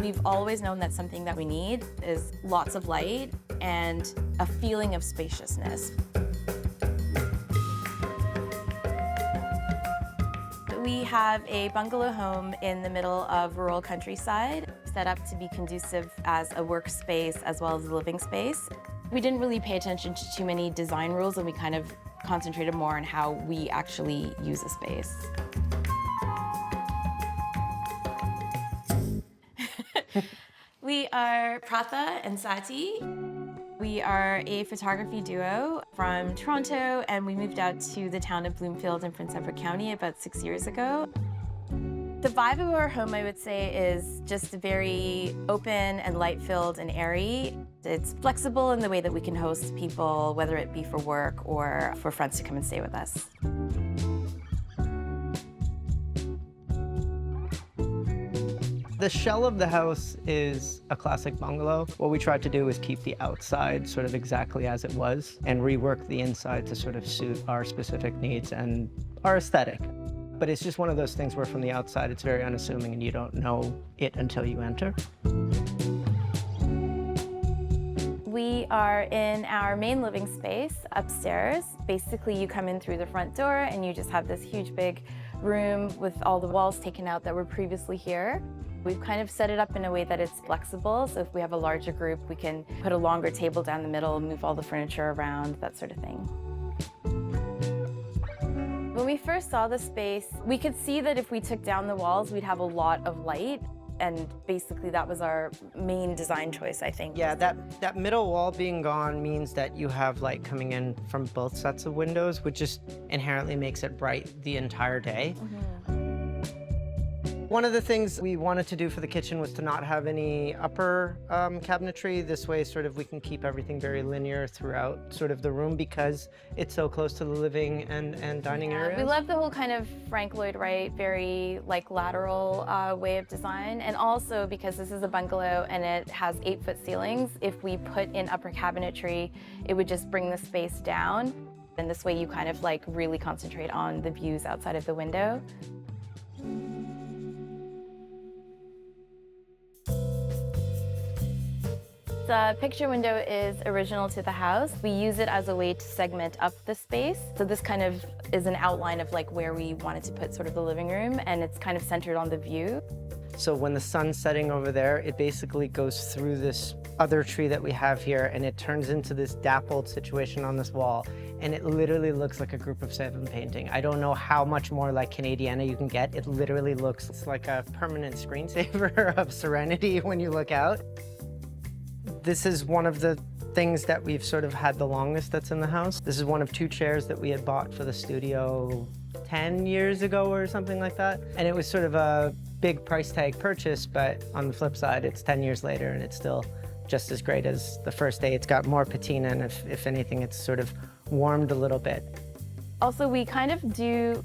We've always known that something that we need is lots of light and a feeling of spaciousness. We have a bungalow home in the middle of rural countryside, set up to be conducive as a workspace as well as a living space. We didn't really pay attention to too many design rules, and we kind of concentrated more on how we actually use a space. We are Pratha and Saty. We are a photography duo from Toronto, and we moved out to the town of Bloomfield in Prince Edward County about 6 years ago. The vibe of our home, I would say, is just very open and light-filled and airy. It's flexible in the way that we can host people, whether it be for work or for friends to come and stay with us. The shell of the house is a classic bungalow. What we tried to do is keep the outside sort of exactly as it was and rework the inside to sort of suit our specific needs and our aesthetic. But it's just one of those things where from the outside it's very unassuming and you don't know it until you enter. We are in our main living space upstairs. Basically, you come in through the front door and you just have this huge big room with all the walls taken out that were previously here. We've kind of set it up in a way that it's flexible, so if we have a larger group, we can put a longer table down the middle, move all the furniture around, that sort of thing. When we first saw the space, we could see that if we took down the walls, we'd have a lot of light, and basically that was our main design choice, I think. Yeah, that middle wall being gone means that you have light coming in from both sets of windows, which just inherently makes it bright the entire day. One of the things we wanted to do for the kitchen was to not have any upper cabinetry. This way, sort of, we can keep everything very linear throughout sort of the room because it's so close to the living and dining areas. We love the whole kind of Frank Lloyd Wright, very like lateral way of design. And also because this is a bungalow and it has 8-foot ceilings, if we put in upper cabinetry, it would just bring the space down. And this way you kind of like really concentrate on the views outside of the window. The picture window is original to the house. We use it as a way to segment up the space. So this kind of is an outline of like where we wanted to put sort of the living room, and it's kind of centered on the view. So when the sun's setting over there, it basically goes through this other tree that we have here, and it turns into this dappled situation on this wall. And it literally looks like a group of 7 painting. I don't know how much more like Canadiana you can get. It literally looks like a permanent screensaver of serenity when you look out. This is one of the things that we've sort of had the longest that's in the house. This is one of 2 chairs that we had bought for the studio 10 years ago or something like that. And it was sort of a big price tag purchase, but on the flip side, it's 10 years later and it's still just as great as the first day. It's got more patina, and if anything, it's sort of warmed a little bit. Also, we kind of do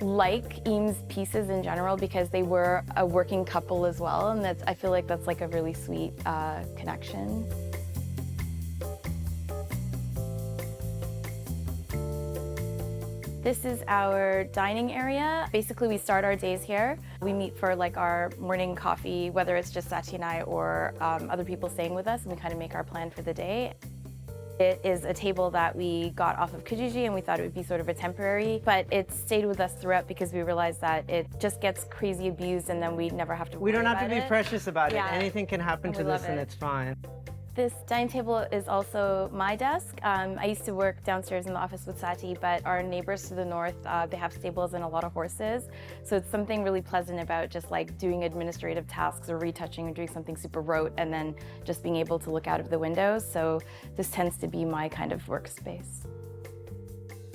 like Eames pieces in general because they were a working couple as well, and I feel like that's like a really sweet connection. This is our dining area. Basically, we start our days here. We meet for like our morning coffee, whether it's just Saty and I or other people staying with us, and we kind of make our plan for the day. It is a table that we got off of Kijiji, and we thought it would be sort of a temporary, but it stayed with us throughout because we realized that it just gets crazy abused and then we never have to worry about it. We don't have to be precious about it. Yeah. Anything can happen to this and it's fine. This dining table is also my desk. I used to work downstairs in the office with Saty, but our neighbors to the north, they have stables and a lot of horses. So it's something really pleasant about just like doing administrative tasks or retouching or doing something super rote and then just being able to look out of the windows. So this tends to be my kind of workspace.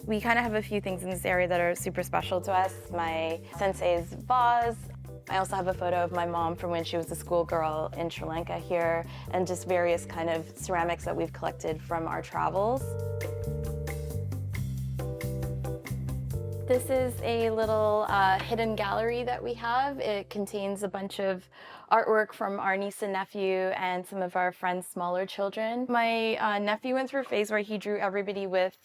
We kind of have a few things in this area that are super special to us. My sensei's vase. I also have a photo of my mom from when she was a schoolgirl in Sri Lanka here, and just various kind of ceramics that we've collected from our travels. This is a little hidden gallery that we have. It contains a bunch of artwork from our niece and nephew and some of our friends' smaller children. My nephew went through a phase where he drew everybody with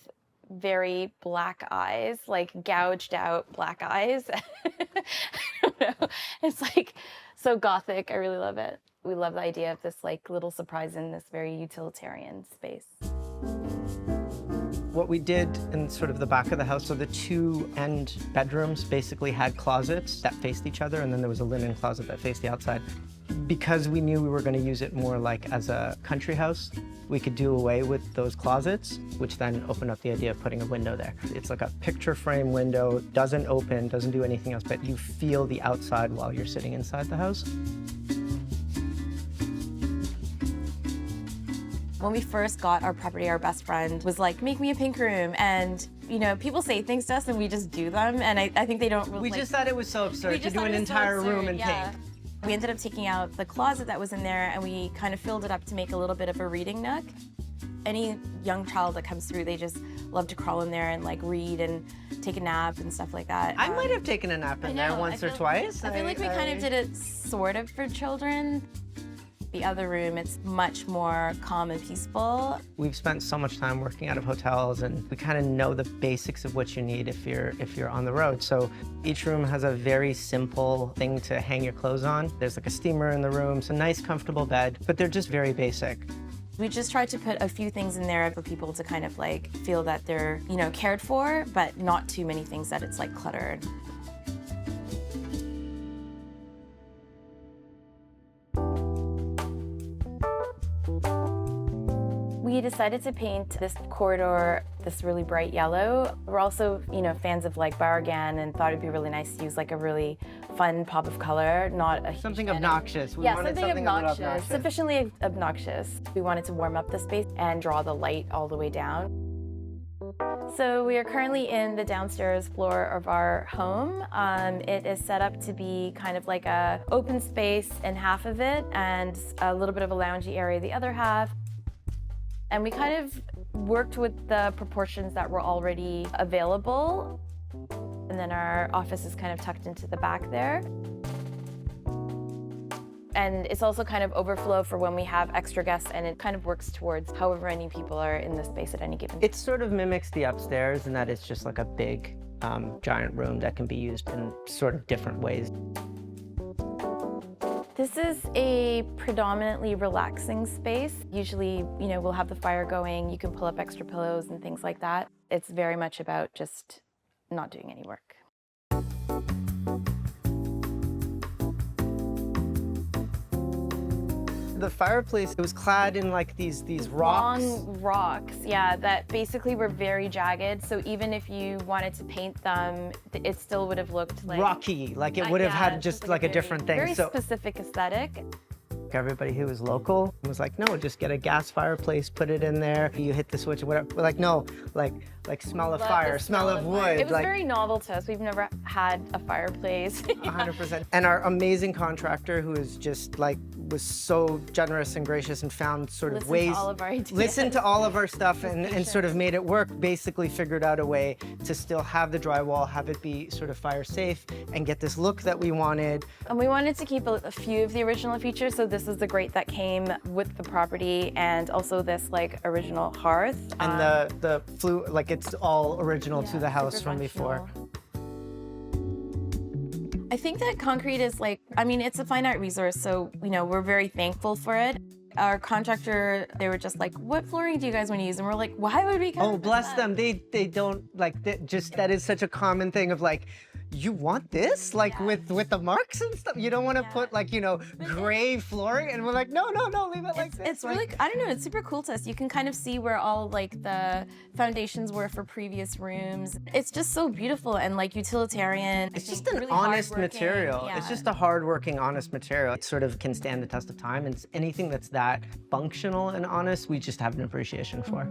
very black eyes, like gouged out black eyes. I don't know. It's like so gothic. I really love it. We love the idea of this like little surprise in this very utilitarian space. What we did in sort of the back of the house, so the two end bedrooms basically had closets that faced each other, and then there was a linen closet that faced the outside. Because we knew we were going to use it more like as a country house, we could do away with those closets, which then opened up the idea of putting a window there. It's like a picture frame window, doesn't open, doesn't do anything else, but you feel the outside while you're sitting inside the house. When we first got our property, our best friend was like, make me a pink room. And, you know, people say things to us and we just do them. And I think they don't really. We just thought it was so absurd to do an entire room in pink. We ended up taking out the closet that was in there and we kind of filled it up to make a little bit of a reading nook. Any young child that comes through, they just love to crawl in there and like read and take a nap and stuff like that. I might have taken a nap in there once or twice. I feel like we kind of did it sort of for children. The other room, it's much more calm and peaceful. We've spent so much time working out of hotels, and we kind of know the basics of what you need if you're on the road. So each room has a very simple thing to hang your clothes on. There's like a steamer in the room, it's a nice, comfortable bed, but they're just very basic. We just tried to put a few things in there for people to kind of like feel that they're, you know, cared for, but not too many things that it's like cluttered. We decided to paint this corridor this really bright yellow. We're also, you know, fans of like Barragan and thought it'd be really nice to use like a really fun pop of color, not a something obnoxious. We wanted something obnoxious, sufficiently obnoxious. We wanted to warm up the space and draw the light all the way down. So we are currently in the downstairs floor of our home. It is set up to be kind of like a open space in half of it and a little bit of a loungy area the other half. And we kind of worked with the proportions that were already available. And then our office is kind of tucked into the back there. And it's also kind of overflow for when we have extra guests, and it kind of works towards however many people are in the space at any given time. It sort of mimics the upstairs in that it's just like a big, giant room that can be used in sort of different ways. This is a predominantly relaxing space. Usually, you know, we'll have the fire going, you can pull up extra pillows and things like that. It's very much about just not doing any work. The fireplace, it was clad in like these rocks. Long rocks, yeah, that basically were very jagged. So even if you wanted to paint them, it still would have looked like rocky, like it would have had just like a different thing. Very specific aesthetic. Everybody who was local was like, no, just get a gas fireplace, put it in there. You hit the switch or whatever. We're like, no, like smell of fire, smell of wood. It was very novel to us. We've never had a fireplace. 100%. And our amazing contractor, who is just like, was so generous and gracious and found sort of ways, listened to all of our stuff and sort of made it work, basically figured out a way to still have the drywall, have it be sort of fire safe and get this look that we wanted. And we wanted to keep a few of the original features. So this is the grate that came with the property, and also this like original hearth. And the flue, like it's all original to the house from before. I think that concrete is like, I mean, it's a finite resource, so, you know, we're very thankful for it. Our contractor, they were just like, what flooring do you guys want to use? And we're like, why would we come? Oh, bless them. They don't, like, that is such a common thing of like, you want this? Like with the marks and stuff? You don't want to put like, you know, gray flooring? And we're like, no, leave it like this. It's like, really, I don't know, it's super cool to us. You can kind of see where all like the foundations were for previous rooms. It's just so beautiful and like utilitarian. It's just an really honest material. Yeah. It's just a hardworking, honest material. It sort of can stand the test of time, and anything that's that functional and honest, we just have an appreciation for.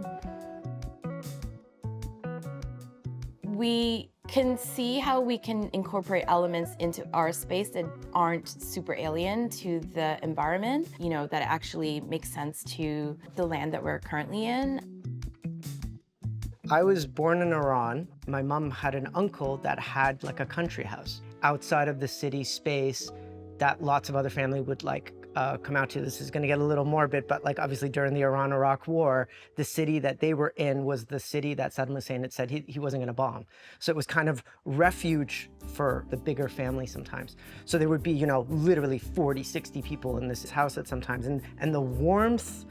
We can see how we can incorporate elements into our space that aren't super alien to the environment, you know, that actually makes sense to the land that we're currently in. I was born in Iran. My mom had an uncle that had like a country house outside of the city space that lots of other family would like come out to. This is going to get a little morbid, but like obviously during the Iran-Iraq War, the city that they were in was the city that Saddam Hussein had said he wasn't going to bomb. So it was kind of refuge for the bigger family sometimes. So there would be, you know, literally 40, 60 people in this house at sometimes. And the warmth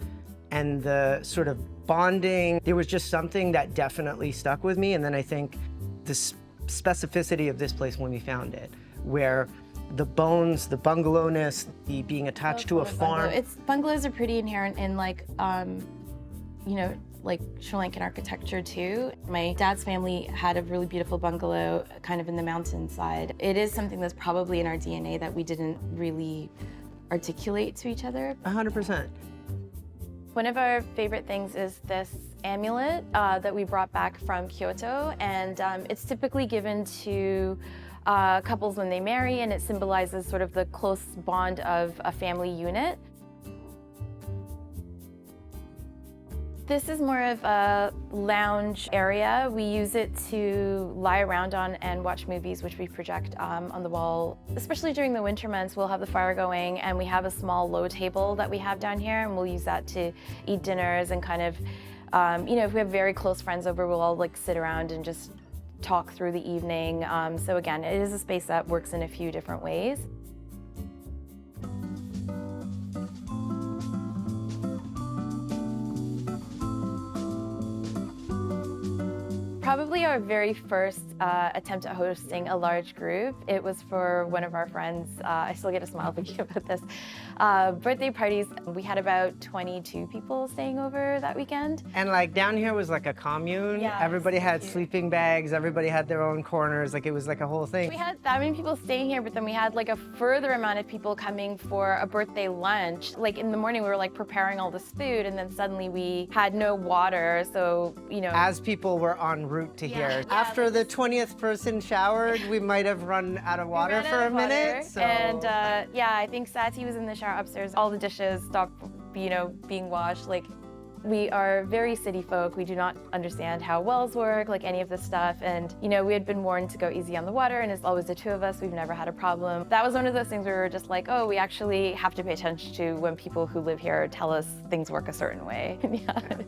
and the sort of bonding, there was just something that definitely stuck with me. And then I think the specificity of this place when we found it, where the bones, the bungalowness, the being attached to a farm. Bungalows are pretty inherent in like, you know, like Sri Lankan architecture too. My dad's family had a really beautiful bungalow kind of in the mountainside. It is something that's probably in our DNA that we didn't really articulate to each other. 100%. One of our favorite things is this amulet that we brought back from Kyoto, and it's typically given to couples when they marry, and it symbolizes sort of the close bond of a family unit. This is more of a lounge area. We use it to lie around on and watch movies, which we project on the wall. Especially during the winter months, we'll have the fire going, and we have a small low table that we have down here, and we'll use that to eat dinners and kind of, you know, if we have very close friends over, we'll all like sit around and just talk through the evening. So again, it is a space that works in a few different ways. Probably our very first attempt at hosting a large group. It was for one of our friends, I still get a smile thinking about this, birthday parties. We had about 22 people staying over that weekend. And like down here was like a commune. Yeah, everybody had sleeping bags, everybody had their own corners, like it was like a whole thing. We had that many people staying here, but then we had like a further amount of people coming for a birthday lunch. Like in the morning we were like preparing all this food, and then suddenly we had no water, so, you know. As people were en route to here. Yeah, After the 20th person showered, we might have run out of water for a minute. So. And yeah, I think Saty was in the shower upstairs. All the dishes stopped, you know, being washed. Like, we are very city folk. We do not understand how wells work, like any of this stuff. And, you know, we had been warned to go easy on the water, and it's always the two of us. We've never had a problem. That was one of those things where we were just like, oh, we actually have to pay attention to when people who live here tell us things work a certain way. Yeah.